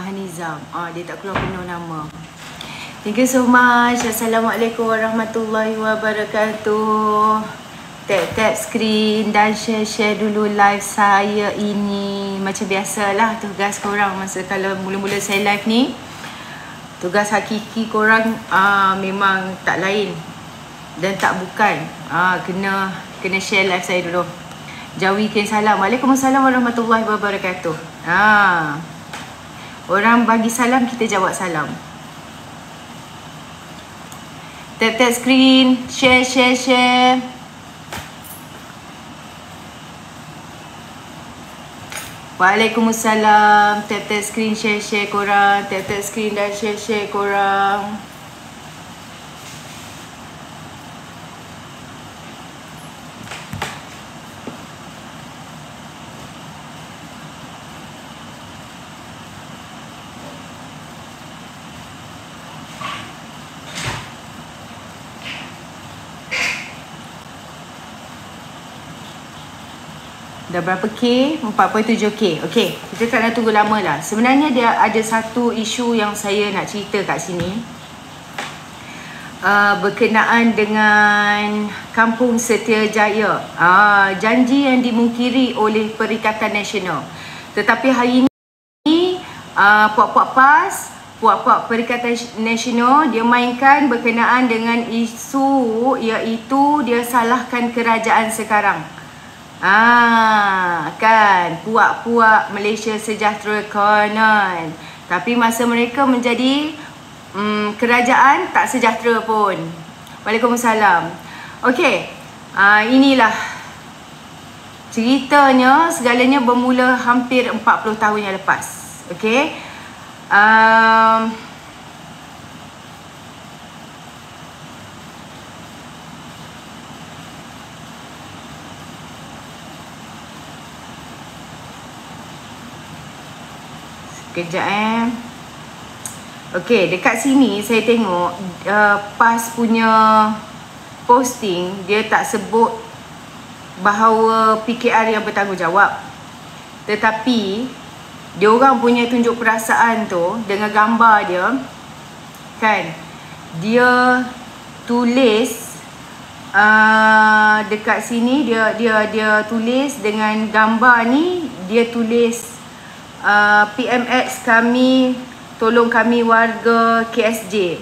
Nizam. Dia tak keluar penuh nama. Thank you so much. Assalamualaikum warahmatullahi wabarakatuh. Tap screen dan share dulu live saya ini. Macam biasalah tugas korang masa kalau mula-mula saya live ni. Tugas hakiki korang memang tak lain dan tak bukan. Kena share live saya dulu. Jawikan salam. Waalaikumsalam warahmatullahi wabarakatuh. Orang bagi salam, kita jawab salam. Tap screen, share. Waalaikumsalam. Tap screen, share korang. Tap screen dan share korang. Dah berapa K? 4.7K. Okey, kita tak nak tunggu lama lah. Sebenarnya dia ada satu isu yang saya nak cerita kat sini. Berkenaan dengan Kampung Setiajaya. Janji yang dimungkiri oleh Perikatan Nasional. Tetapi hari ini, puak-puak PAS, puak-puak Perikatan Nasional, dia mainkan berkenaan dengan isu iaitu dia salahkan kerajaan sekarang. Kan puak-puak Malaysia Sejahtera konon, tapi masa mereka menjadi kerajaan tak sejahtera pun. Waalaikumsalam. Okey, inilah ceritanya. Segalanya bermula hampir 40 tahun yang lepas. Okey, kejap Okey, dekat sini saya tengok PAS punya posting, dia tak sebut bahawa PKR yang bertanggungjawab. Tetapi diorang punya tunjuk perasaan tu dengan gambar dia, kan, dia tulis dekat sini, dia tulis dengan gambar ni, dia tulis PMX kami, tolong kami warga KSJ.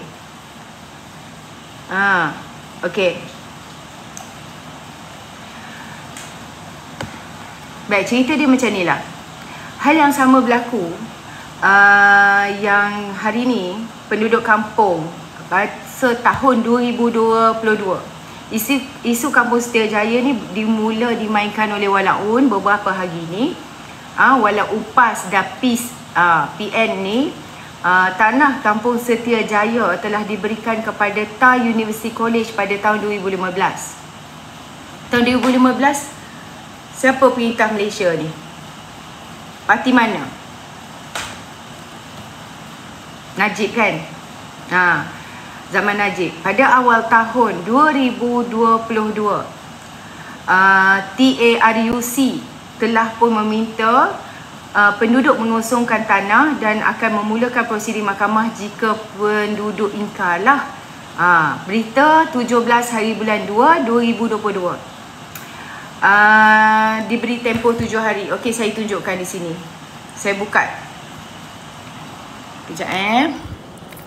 Okey. Baik, cerita dia macam ni lah. Hal yang sama berlaku yang hari ni penduduk kampung setahun 2022. Isu Kampung Setiajaya ni dimula dimainkan oleh Walaun beberapa hari ni. Walau PAS dan PN ni, tanah Kampung Setiajaya telah diberikan kepada TAR University College pada tahun 2015. Tahun 2015, siapa perintah Malaysia ni? Parti mana? Najib kan? Zaman Najib. Pada awal tahun 2022, TARUC telah pun meminta penduduk mengosongkan tanah dan akan memulakan prosedur mahkamah jika penduduk ingkar lah. Berita 17 hari bulan 2 2022. Diberi tempoh 7 hari. Okey, saya tunjukkan di sini. Saya buka. Kejap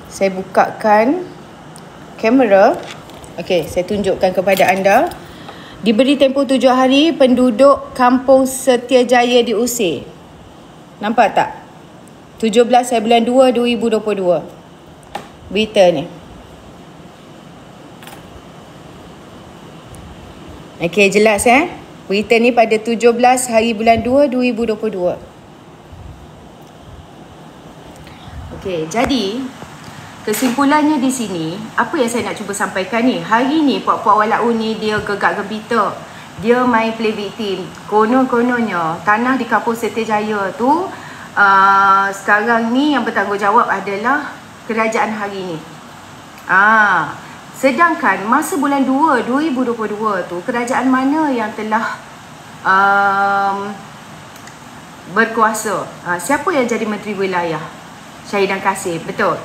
saya bukakan kamera. Okey, saya tunjukkan kepada anda. Diberi tempoh 7 hari, penduduk Kampung Setiajaya diusir. Nampak tak? 17 hari bulan 2 2022. Berita ni. Okey, jelas Berita ni pada 17 hari bulan 2 2022. Okey, jadi kesimpulannya di sini, apa yang saya nak cuba sampaikan ni, hari ni puak-puak Walaun ni dia gegak gempita. Dia main play victim. Konon-kononnya tanah di Kampung Setiajaya tu sekarang ni yang bertanggungjawab adalah kerajaan hari ni. Sedangkan masa bulan 2 2022 tu, kerajaan mana yang telah berkuasa? Siapa yang jadi menteri wilayah? Syahidan Kasim. Betul.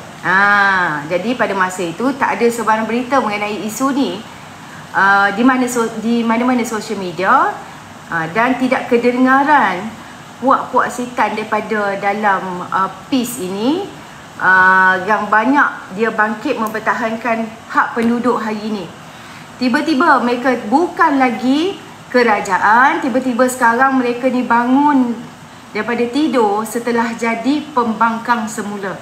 Jadi pada masa itu tak ada sebarang berita mengenai isu ni di mana-mana sosial media, dan tidak kedengaran puak-puak setan daripada dalam PIS ini yang banyak dia bangkit mempertahankan hak penduduk hari ini. Tiba-tiba mereka bukan lagi kerajaan, tiba-tiba sekarang mereka ni bangun daripada tidur setelah jadi pembangkang semula.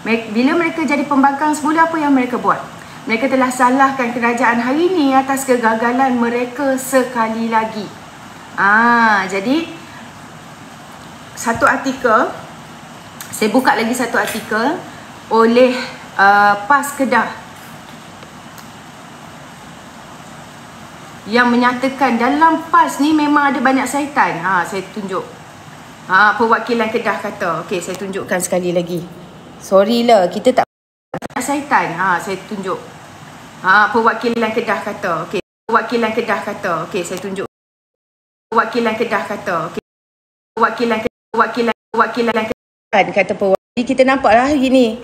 Bila mereka jadi pembangkang semula, apa yang mereka buat? Mereka telah salahkan kerajaan hari ini atas kegagalan mereka sekali lagi. Jadi satu artikel, saya buka lagi satu artikel oleh PAS Kedah yang menyatakan dalam PAS ni memang ada banyak syaitan. Saya tunjuk. Perwakilan Kedah kata, okey, saya tunjukkan sekali lagi. Sorry lah, kita tak banyak syaitan. Saya tunjuk. Perwakilan Kedah kata, okey. Perwakilan Kedah kata, okey, saya tunjuk. Perwakilan Kedah kata, okey. Perwakilan Kedah kata perwakilan. Jadi kita nampak lah hari ni.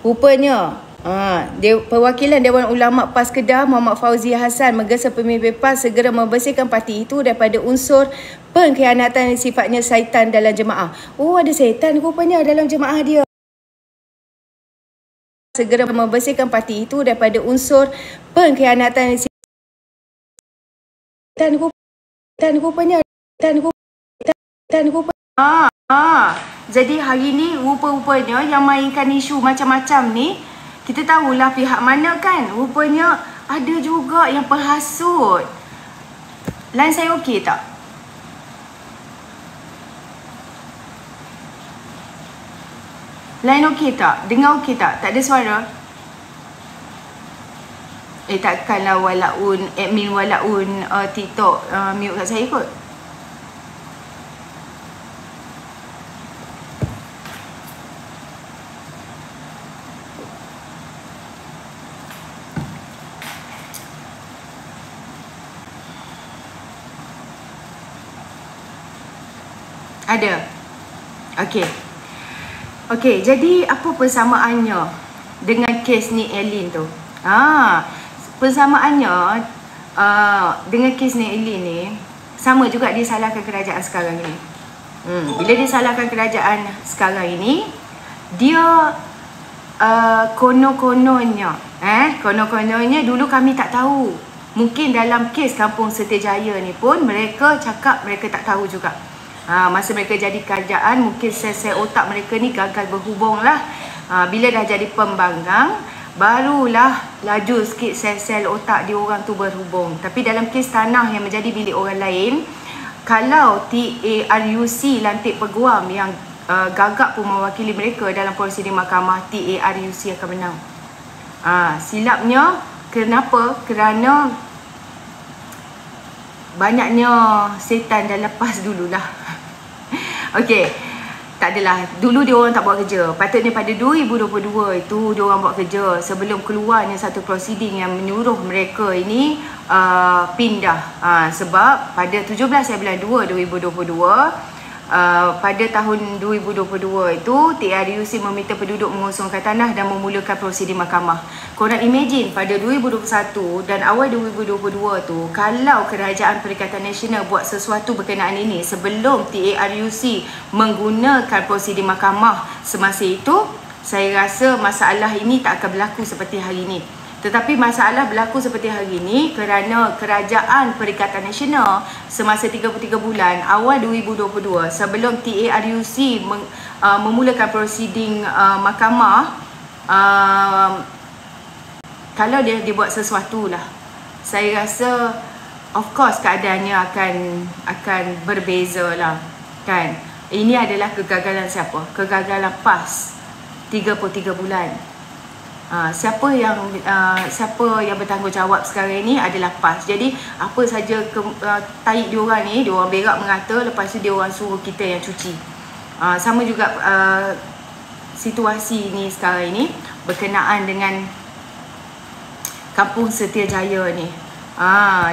Rupanya Perwakilan Dewan Ulama PAS Kedah Muhammad Fauzi Hassan menggesa pemimpin PAS segera membersihkan parti itu daripada unsur pengkhianatan yang sifatnya syaitan dalam jemaah. Oh, ada syaitan rupanya dalam jemaah dia. Segera membersihkan parti itu daripada unsur pengkhianatan yang syaitan rupanya. Jadi hari ni rupa-rupanya yang mainkan isu macam-macam ni, kita tahulah pihak mana kan. Rupanya ada juga yang penghasut. Line saya okey tak? Line okey tak? Dengar okey tak? Tak ada suara? Takkanlah admin walaun TikTok mute kat saya kot. Ada. Okey, jadi apa persamaannya dengan kes ni Elin tu? Persamaannya dengan kes ni Elin ni sama juga dia salahkan kerajaan sekarang ini. Bila dia salahkan kerajaan sekarang ini, dia konon-kononnya dulu kami tak tahu. Mungkin dalam kes Kampung Setiajaya ni pun mereka cakap mereka tak tahu juga. Masa mereka jadi kerajaan, mungkin sel-sel otak mereka ni gagal berhubung lah. Bila dah jadi pembanggang, barulah laju sikit sel-sel otak diorang tu berhubung. Tapi dalam kes tanah yang menjadi milik orang lain, kalau TARUC lantik peguam yang gagap pun mewakili mereka dalam prosedur mahkamah, TARUC akan menang. Silapnya kenapa? Kerana banyaknya setan dalam PAS dululah. Okey, tak adalah. Dulu dia orang tak buat kerja. Patutnya pada 2022 itu dia orang buat kerja sebelum keluarnya satu prosiding yang menyuruh mereka ini pindah. Sebab pada 17 bulan 2 2022, pada tahun 2022 itu TARUC meminta penduduk mengosongkan tanah dan memulakan prosedur mahkamah. Korang imagine pada 2021 dan awal 2022 tu, kalau Kerajaan Perikatan Nasional buat sesuatu berkenaan ini sebelum TARUC menggunakan prosedur mahkamah semasa itu, saya rasa masalah ini tak akan berlaku seperti hari ini. Tetapi masalah berlaku seperti hari ini kerana Kerajaan Perikatan Nasional semasa 33 bulan awal 2022 sebelum TARUC memulakan prosiding mahkamah, kalau dia buat sesuatu lah, saya rasa of course keadaannya akan berbeza lah kan. Ini adalah kegagalan siapa? Kegagalan PAS 33 bulan. Siapa yang bertanggungjawab sekarang ini adalah PAS. Jadi apa saja taik diorang ni, diorang berak mengata, lepas tu diorang suruh kita yang cuci. Sama juga situasi ni sekarang ini berkenaan dengan Kampung Setiajaya ni.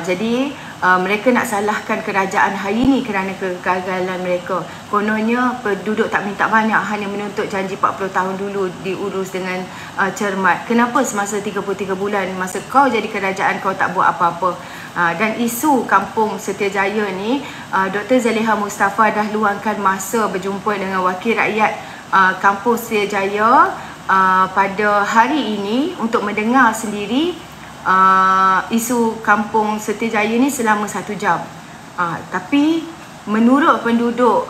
Jadi mereka nak salahkan kerajaan hari ini kerana kegagalan mereka. Kononnya penduduk tak minta banyak, hanya menuntut janji 40 tahun dulu diurus dengan cermat. Kenapa semasa 33 bulan masa kau jadi kerajaan kau tak buat apa-apa? Dan isu kampung Setiajaya ni, Dr. Zaliha Mustafa dah luangkan masa berjumpa dengan wakil rakyat kampung Setiajaya pada hari ini untuk mendengar sendiri isu kampung Setiajaya ni selama 1 jam. Tapi menurut penduduk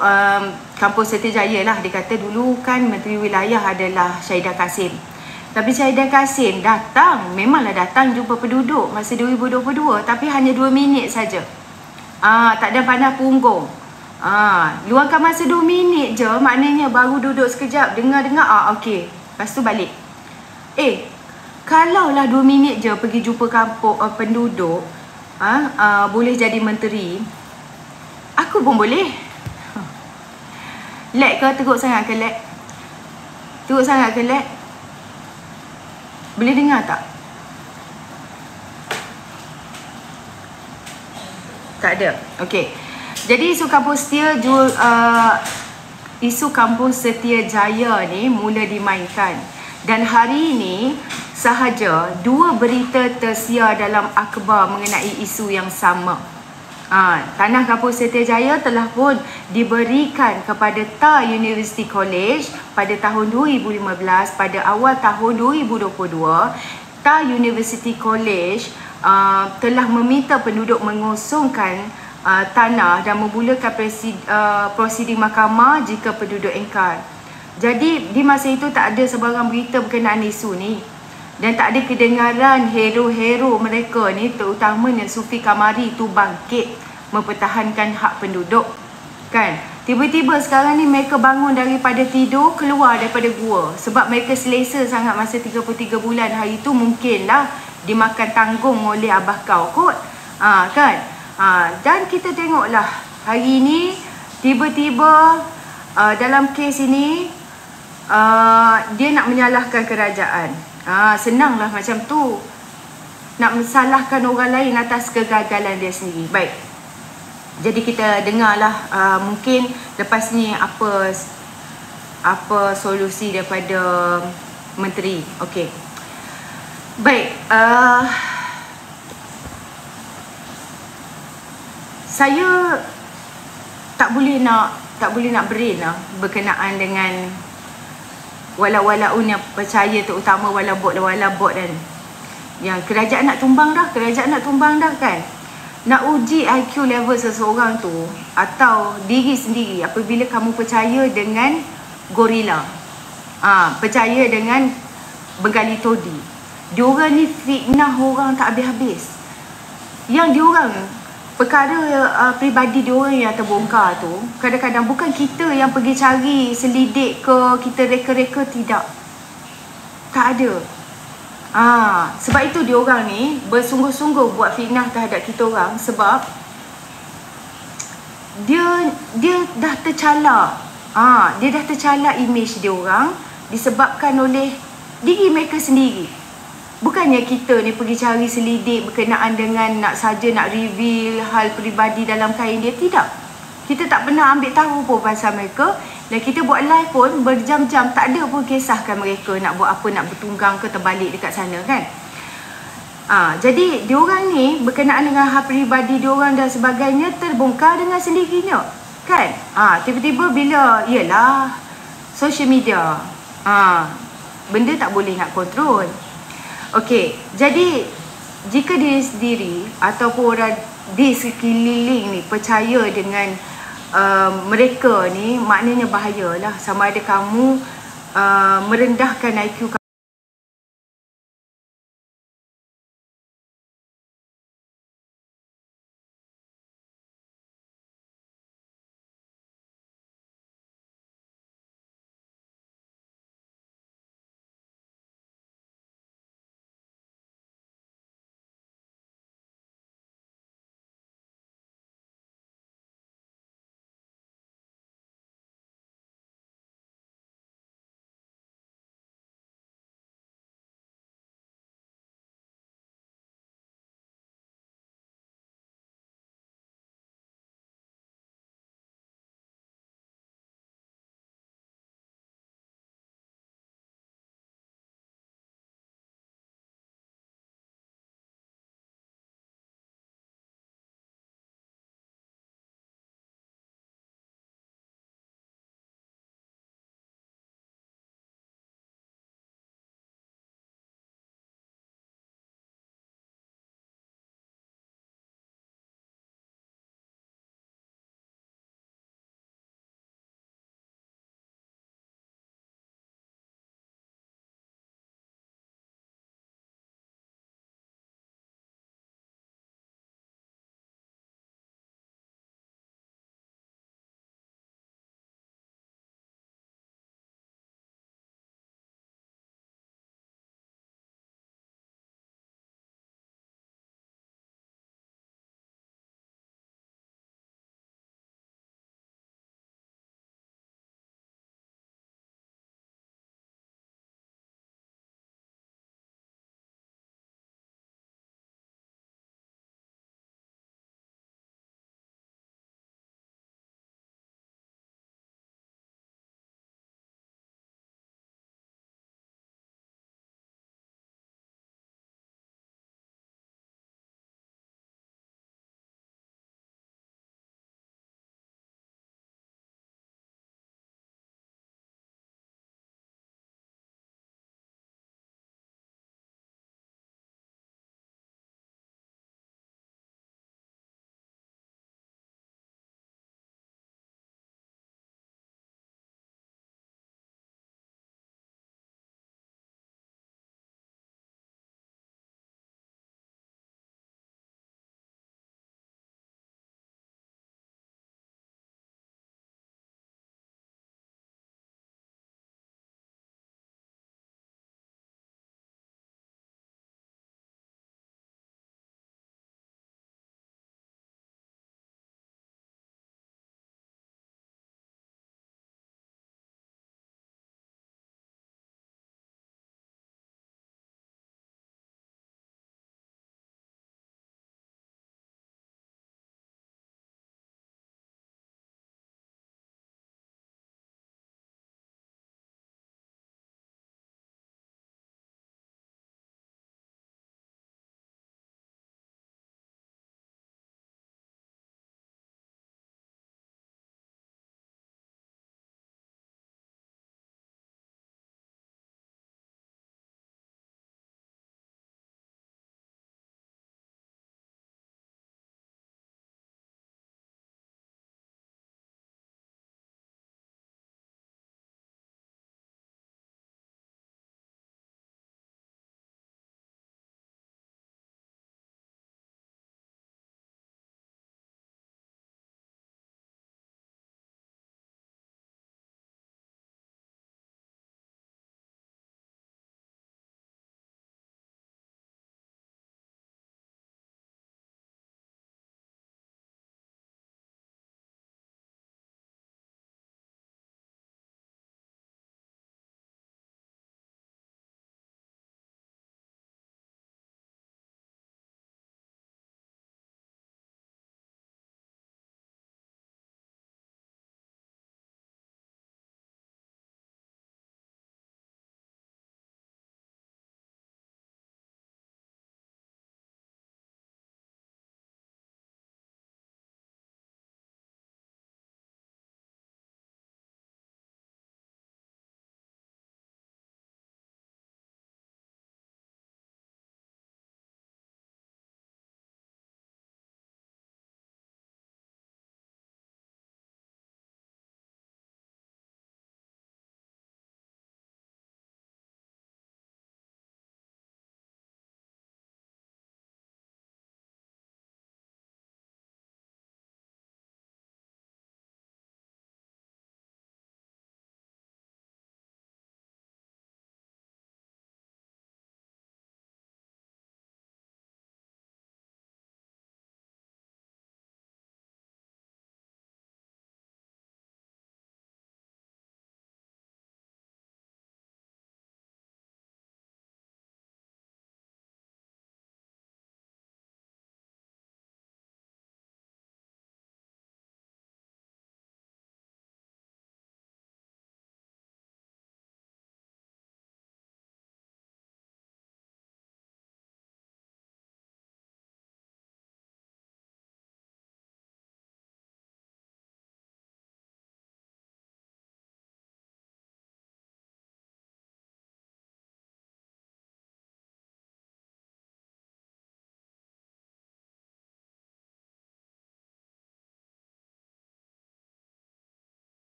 kampung Setiajaya lah, dia kata dulu kan Menteri Wilayah adalah Syahidah Kasim. Tapi Syahidah Kasim datang, memanglah datang jumpa penduduk masa 2022, tapi hanya 2 minit saja. Tak ada pandang punggung. Luangkan masa 2 minit je, maknanya baru duduk sekejap, dengar-dengar, okey. Lepas tu balik. Kalaulah 2 minit je pergi jumpa kampung penduduk, boleh jadi menteri, aku pun boleh. Lag ke? Teruk sangat ke lag? Teruk sangat ke lag? Boleh dengar tak? Tak ada. Okey. Jadi isu kampung Setiajaya ni mula dimainkan. Dan hari ini sahaja 2 berita tersiar dalam akhbar mengenai isu yang sama. Tanah kampung Setiajaya telah pun diberikan kepada TAR University College pada tahun 2015. Pada awal tahun 2022, TAR University College telah meminta penduduk mengosongkan tanah dan memulakan prosiding mahkamah jika penduduk engkar. Jadi di masa itu tak ada sebarang berita berkenaan isu ni, dan tak ada kedengaran hero-hero mereka ni, terutamanya Sufi Kamari tu bangkit mempertahankan hak penduduk, kan? Tiba-tiba sekarang ni mereka bangun daripada tidur, keluar daripada gua sebab mereka selesa sangat masa 33 bulan. Hari tu mungkinlah dimakan tanggung oleh abah kau kot, kan? Dan kita tengoklah hari ni tiba-tiba dalam kes ini dia nak menyalahkan kerajaan. Senanglah macam tu, nak mensalahkan orang lain atas kegagalan dia sendiri. Baik, jadi kita dengarlah mungkin lepas ni apa solusi daripada menteri. Okey. Baik, saya tak boleh nak brain berkenaan dengan walau-walau yang percaya, terutama walabot kan. Yang kerajaan nak tumbang dah kan. Nak uji IQ level seseorang tu atau diri sendiri apabila kamu percaya dengan gorila, percaya dengan Bengali Todi. Diorang ni fitnah orang tak habis-habis. Yang diorang perkara peribadi diorang yang terbongkar tu, kadang-kadang bukan kita yang pergi cari, selidik ke, kita reka-reka, tidak. Tak ada. Sebab itu diorang ni bersungguh-sungguh buat fitnah terhadap kita orang, sebab dia dah tercalak. Dia dah tercalak image diorang disebabkan oleh diri mereka sendiri. Bukannya kita ni pergi cari selidik berkenaan dengan nak reveal hal peribadi dalam kain dia. Tidak. Kita tak pernah ambil tahu pun pasal mereka. Dan kita buat live pun berjam-jam, tak ada pun kisahkan mereka nak buat apa, nak bertunggang ke terbalik dekat sana, kan. Jadi diorang ni berkenaan dengan hal peribadi diorang dan sebagainya terbongkar dengan sendirinya, kan. Tiba-tiba bila ialah social media, benda tak boleh nak kontrol. Okey, jadi jika diri sendiri ataupun orang di sekeliling ni percaya dengan mereka ni, maknanya bahayalah. Sama ada kamu merendahkan IQ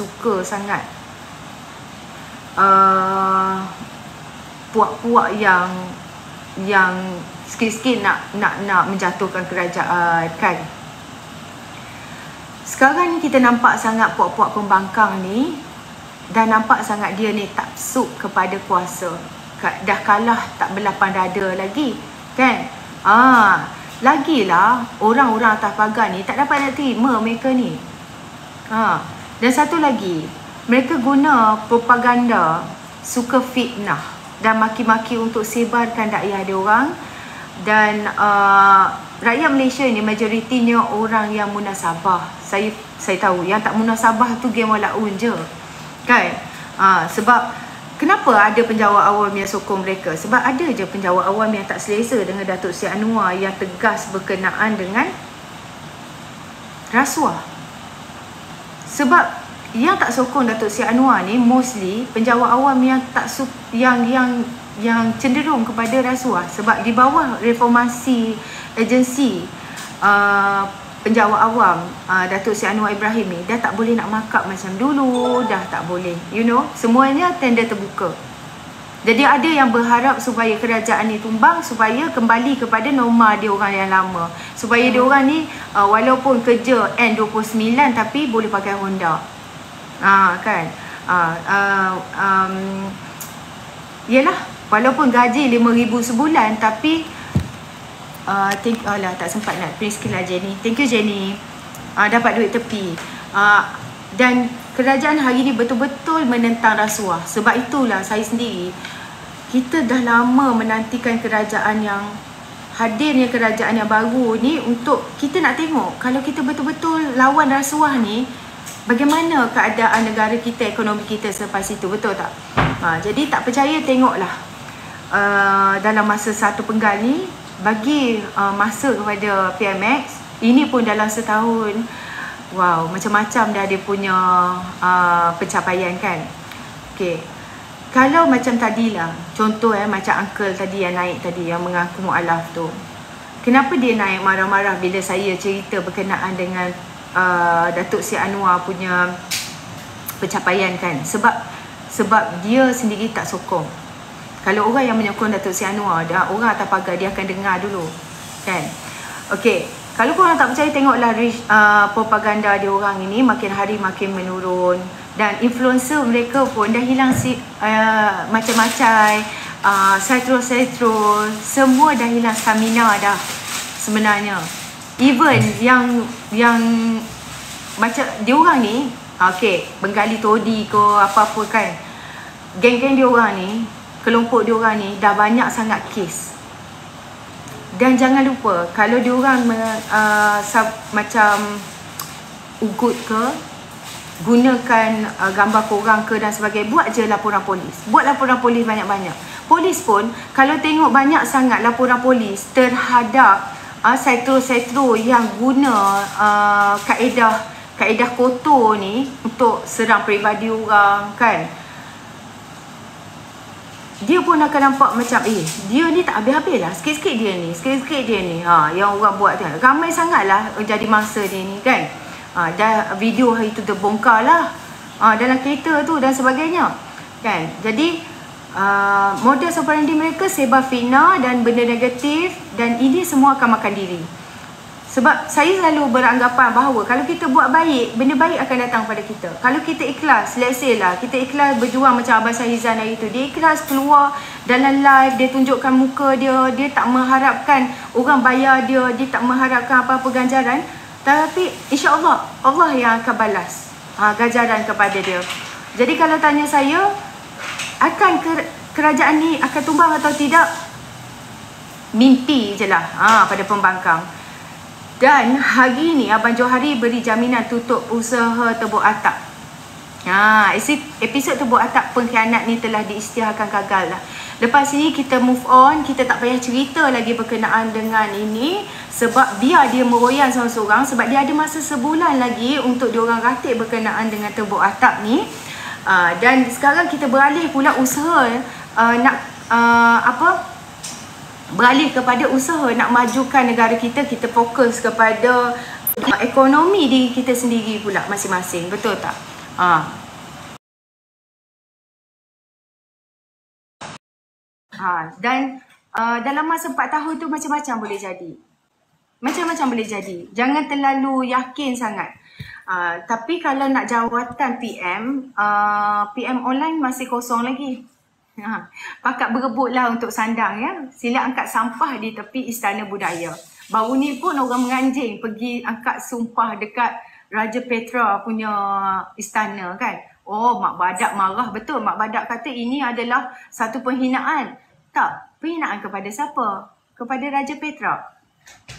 suka sangat puak-puak yang sikit-sikit nak menjatuhkan kerajaan kan. Sekarang ni kita nampak sangat puak-puak pembangkang ni, dah nampak sangat dia ni taksub kepada kuasa. Dah kalah tak berlapang dada lagi kan. Lagilah orang-orang atas pagar ni tak dapat nak terima mereka ni. Dan satu lagi, mereka guna propaganda, suka fitnah dan maki-maki untuk sebarkan dakwah dia orang. Dan rakyat Malaysia ni majoritinya orang yang munasabah. Saya tahu yang tak munasabah tu game walaun je kan. Sebab kenapa ada penjawat awam yang sokong mereka? Sebab ada je penjawat awam yang tak selesa dengan Datuk Seri Anwar yang tegas berkenaan dengan rasuah. Sebab yang tak sokong Datuk Seri Anwar ni mostly penjawat awam yang tak yang cenderung kepada rasuah. Sebab di bawah reformasi agensi penjawat awam Datuk Seri Anwar Ibrahim ni dah tak boleh nak markup macam dulu, dah tak boleh, semuanya tender terbuka. Jadi ada yang berharap supaya kerajaan ni tumbang, supaya kembali kepada norma dia orang yang lama, supaya dia orang ni walaupun kerja N29 tapi boleh pakai Honda kan. Yelah, walaupun gaji 5,000 sebulan tapi tak sempat nak print skill lah Jenny. Thank you Jenny. Dapat duit tepi. Dan kerajaan hari ni betul-betul menentang rasuah. Sebab itulah saya sendiri, kita dah lama menantikan kerajaan yang hadirnya kerajaan yang baru ni untuk kita nak tengok kalau kita betul-betul lawan rasuah ni, bagaimana keadaan negara kita, ekonomi kita selepas itu, betul tak? Jadi tak percaya, tengoklah dalam masa satu penggal ni, bagi masa kepada PMX, ini pun dalam setahun, wow, macam-macam dah dia punya pencapaian kan. Okay, kalau macam tadilah, contoh macam uncle tadi yang naik tadi, yang mengaku mu'alaf tu, kenapa dia naik marah-marah bila saya cerita berkenaan dengan Datuk Seri Anwar punya pencapaian kan? Sebab dia sendiri tak sokong. Kalau orang yang menyokong Datuk Seri Anwar, orang atas pagar dia akan dengar dulu kan. Okey, kalau korang tak percaya, tengoklah propaganda dia orang ini makin hari makin menurun. Dan influencer mereka pun dah hilang macam-macam, setro, semua dah hilang stamina dah sebenarnya. Even yang macam dia orang ni, okey, Bengali Todi ke apa-apa kan, geng-geng dia orang ni, kelompok dia orang ni dah banyak sangat kes. Dan jangan lupa, kalau dia orang macam ugut ke, gunakan gambar korang ke dan sebagainya, buat je laporan polis. Buat laporan polis banyak-banyak. Polis pun kalau tengok banyak sangat laporan polis terhadap setro-setro yang guna kaedah kotor ni untuk serang peribadi orang kan, dia pun akan nampak macam dia ni tak habis-habis lah, sikit-sikit dia ni yang orang buat tu, ramai sangat lah jadi mangsa dia ni kan. Dah video hari tu terbongkar lah dalam kereta tu dan sebagainya kan. Jadi modus operandi mereka sebar fitnah dan benda negatif, dan ini semua akan makan diri. Sebab saya selalu beranggapan bahawa kalau kita buat baik, benda baik akan datang pada kita. Kalau kita ikhlas, let's say lah, kita ikhlas berjuang macam Abang Syahrizan hari tu, dia ikhlas keluar dalam live, dia tunjukkan muka dia, dia tak mengharapkan orang bayar dia, dia tak mengharapkan apa-apa ganjaran, tapi insya-Allah Allah yang akan balas ganjaran kepada dia. Jadi kalau tanya saya, akan kerajaan ni akan tumbang atau tidak? Mimpi je lah pada pembangkang. Dan hari ni Abang Johari beri jaminan tutup usaha Tebuk Atap. Episod Tebuk Atap pengkhianat ni telah diisytiharkan gagal lah. Lepas ni kita move on, kita tak payah cerita lagi berkenaan dengan ini, sebab biar dia meroyan seorang-seorang, sebab dia ada masa sebulan lagi untuk diorang ratik berkenaan dengan Tebuk Atap ni. Dan sekarang kita beralih pula usaha beralih kepada usaha nak majukan negara kita. Kita fokus kepada ekonomi diri kita sendiri pula masing-masing, betul tak? Dan dalam masa 4 tahun tu macam-macam boleh jadi. Macam-macam boleh jadi. Jangan terlalu yakin sangat. Tapi kalau nak jawatan PM, PM online masih kosong lagi. Pakat berebutlah untuk sandang ya. Sila angkat sampah di tepi Istana Budaya. Baru ni pun orang menganjing pergi angkat sumpah dekat Raja Petra punya istana kan. Oh, Mak Badak marah betul. Mak Badak kata ini adalah satu penghinaan. Tak, penghinaan kepada siapa? Kepada Raja Petra.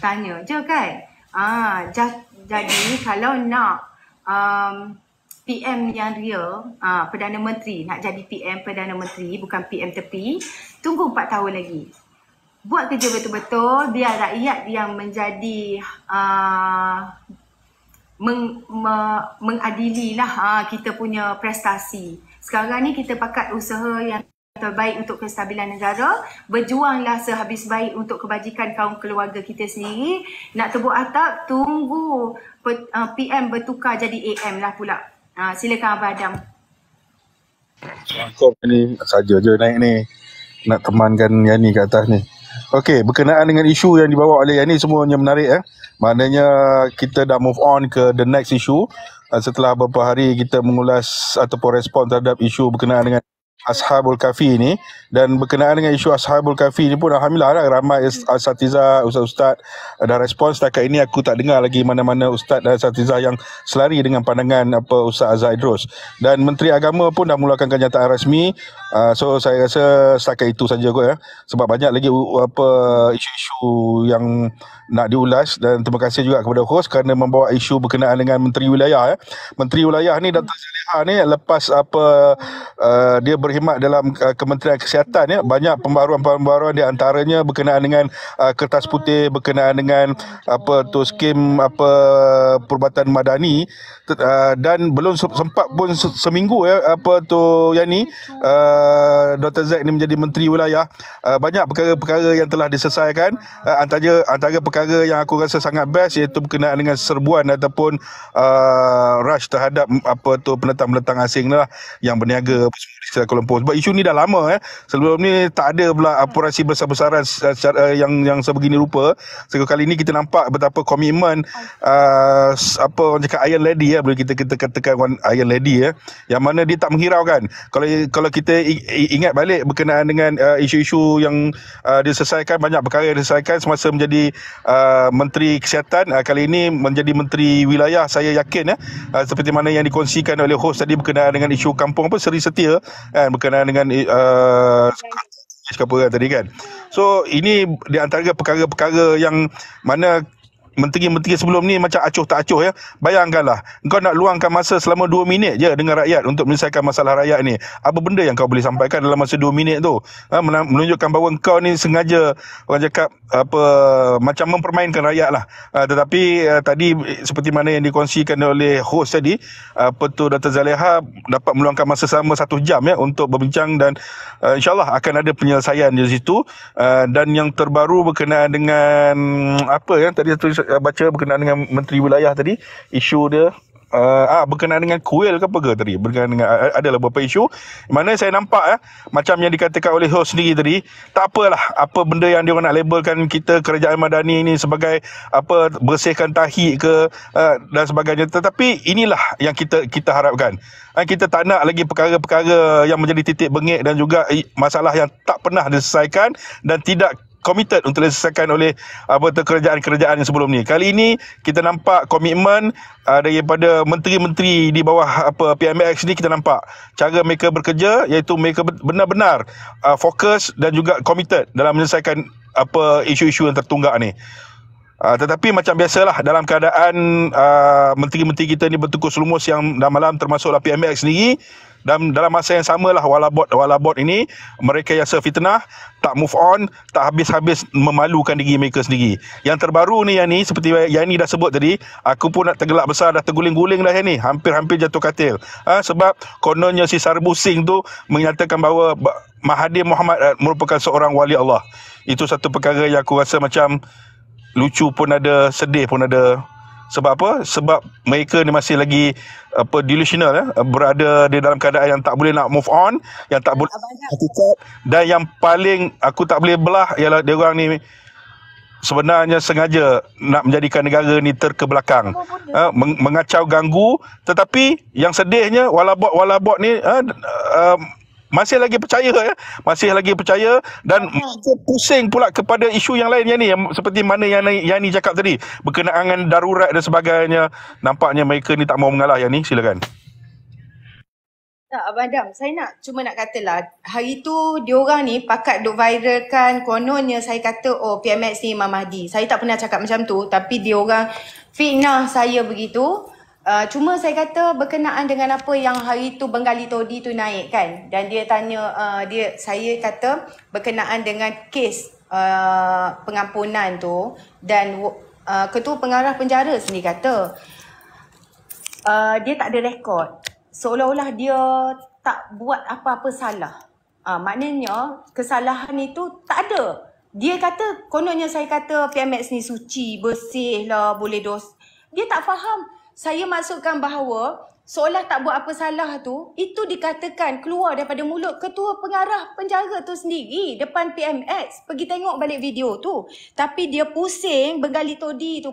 Tanya je kan. Jadi kalau nak PM yang real, Perdana Menteri, nak jadi PM Perdana Menteri, bukan PM tepi, tunggu 4 tahun lagi. Buat kerja betul-betul, biar rakyat yang menjadi mengadili lah kita punya prestasi. Sekarang ni kita pakat usaha yang terbaik untuk kestabilan negara, berjuanglah sehabis baik untuk kebajikan kaum keluarga kita sendiri. Nak tebuk atap, tunggu PM bertukar jadi AM lah pula. Silakan Abang Adam. Kau ni saja je naik ni, nak temankan Yani kat atas ni. Okey, berkenaan dengan isu yang dibawa oleh Yani semuanya menarik. Maknanya kita dah move on ke the next issue setelah beberapa hari kita mengulas ataupun respon terhadap isu berkenaan dengan Ashabul Kahfi ni. Dan berkenaan dengan isu Ashabul Kahfi ni pun alhamdulillah lah, ramai asatiza, ustaz-ustaz dah respon. Setakat ini aku tak dengar lagi mana-mana ustaz dan asatiza yang selari dengan pandangan Ustaz Azhar Idrus. Dan Menteri Agama pun dah mulakan kenyataan rasmi. So saya rasa setakat itu saja kot sebab banyak lagi isu-isu yang nak diulas. Dan terima kasih juga kepada host kerana membawa isu berkenaan dengan Menteri Wilayah. Menteri Wilayah ni Dr. Zaliha ni lepas dia berkhidmat dalam Kementerian Kesihatan banyak pembaruan-pembaruan, di antaranya berkenaan dengan kertas putih berkenaan dengan skim perubatan madani. Dan belum sempat pun seminggu Yani Dr. Zaid ni menjadi Menteri Wilayah, banyak perkara-perkara yang telah diselesaikan. Antara perkara yang aku rasa sangat best iaitu berkenaan dengan serbuan ataupun rush terhadap penentang-penentang asing lah yang berniaga di sekitar Kuala Lumpur. Sebab isu ni dah lama sebelum ni tak ada pula operasi besar-besaran yang sebegini rupa. Kali ni kita nampak betapa komitmen orang cakap Iron Lady boleh kita katakan Iron Lady yang mana dia tak menghiraukan. Kalau kita ingat balik berkenaan dengan isu-isu yang diselesaikan, banyak perkara yang diselesaikan semasa menjadi Menteri Kesihatan. Kali ini menjadi Menteri Wilayah, saya yakin seperti mana yang dikongsikan oleh host tadi berkenaan dengan isu kampung Seri Setia berkenaan dengan tadi kan. So ini di antara perkara-perkara yang mana menteri-menteri sebelum ni macam acuh tak acuh Bayangkanlah, kau nak luangkan masa selama 2 minit je dengan rakyat untuk menyelesaikan masalah rakyat ni. Apa benda yang kau boleh sampaikan dalam masa 2 minit tu? Menunjukkan bahawa kau ni sengaja, orang cakap macam mempermainkan rakyat lah. Tetapi tadi seperti mana yang dikongsikan oleh host tadi, Dr. Zaliha dapat meluangkan masa selama 1 jam untuk berbincang dan insyaAllah akan ada penyelesaian di situ. Dan yang terbaru berkenaan dengan tadi baca berkenaan dengan Menteri Wilayah tadi, isu dia berkenaan dengan kuil ke apa ke tadi, berkenaan dengan adalah beberapa isu mana saya nampak macam yang dikatakan oleh host sendiri tadi, tak apalah apa benda yang dia orang nak labelkan kita kerajaan madani ini sebagai bersihkan tahi ke dan sebagainya. Tetapi inilah yang kita harapkan. Kita tak nak lagi perkara-perkara yang menjadi titik bengek dan juga masalah yang tak pernah diselesaikan dan tidak committed untuk diselesaikan oleh kerajaan-kerajaan yang sebelum ni. Kali ini kita nampak komitmen daripada menteri-menteri di bawah PMX ni. Kita nampak cara mereka bekerja, iaitu mereka benar-benar fokus dan juga committed dalam menyelesaikan isu-isu yang tertunggak ni. Tetapi macam biasalah dalam keadaan menteri-menteri kita ni bertukus lumus yang dah malam, termasuklah PMX sendiri. Dan dalam masa yang samalah walabot ini, mereka yang fitnah, tak move on, tak habis-habis memalukan diri mereka sendiri. Yang terbaru ni Yani, seperti Yani dah sebut tadi, aku pun nak tergelak besar, dah terguling-guling dah Yani, hampir-hampir jatuh katil. Sebab kononnya si Sarbu Singh tu menyatakan bahawa Mahathir Mohamad merupakan seorang wali Allah. Itu satu perkara yang aku rasa macam lucu pun ada, sedih pun ada. Sebab apa? Sebab mereka ni masih lagi delusional, berada di dalam keadaan yang tak boleh nak move on, yang tak boleh hakikat, dan yang paling aku tak boleh belah ialah dia orang ni sebenarnya sengaja nak menjadikan negara ni terkebelakang, mengacau, ganggu. Tetapi yang sedihnya walabot ni masih lagi percaya dan pusing pula kepada isu yang lain yang ni, seperti mana yang ni cakap tadi berkenaan dengan darurat dan sebagainya. Nampaknya mereka ni tak mau mengalah. Yang ni silakan. Tak, Abang Adam, saya cuma nak katalah, hari tu diorang ni pakat duk viralkan, kononnya saya kata, PMX ni Imam Mahdi. Saya tak pernah cakap macam tu, tapi diorang fitnah saya begitu. Cuma saya kata berkenaan dengan apa yang hari tu Bengali Todi tu naik kan. Dan dia tanya, saya kata berkenaan dengan kes pengampunan tu. Dan Ketua Pengarah Penjara sendiri kata, dia tak ada rekod. Seolah-olah dia tak buat apa-apa salah. Maknanya kesalahan itu tak ada. Dia kata, kononnya saya kata PMX ni suci, bersih lah, boleh Dia tak faham. Saya maksudkan bahawa seolah tak buat apa salah tu, itu dikatakan keluar daripada mulut Ketua Pengarah Penjara tu sendiri depan PMX. Pergi tengok balik video tu. Tapi dia pusing Bengali Todi tu.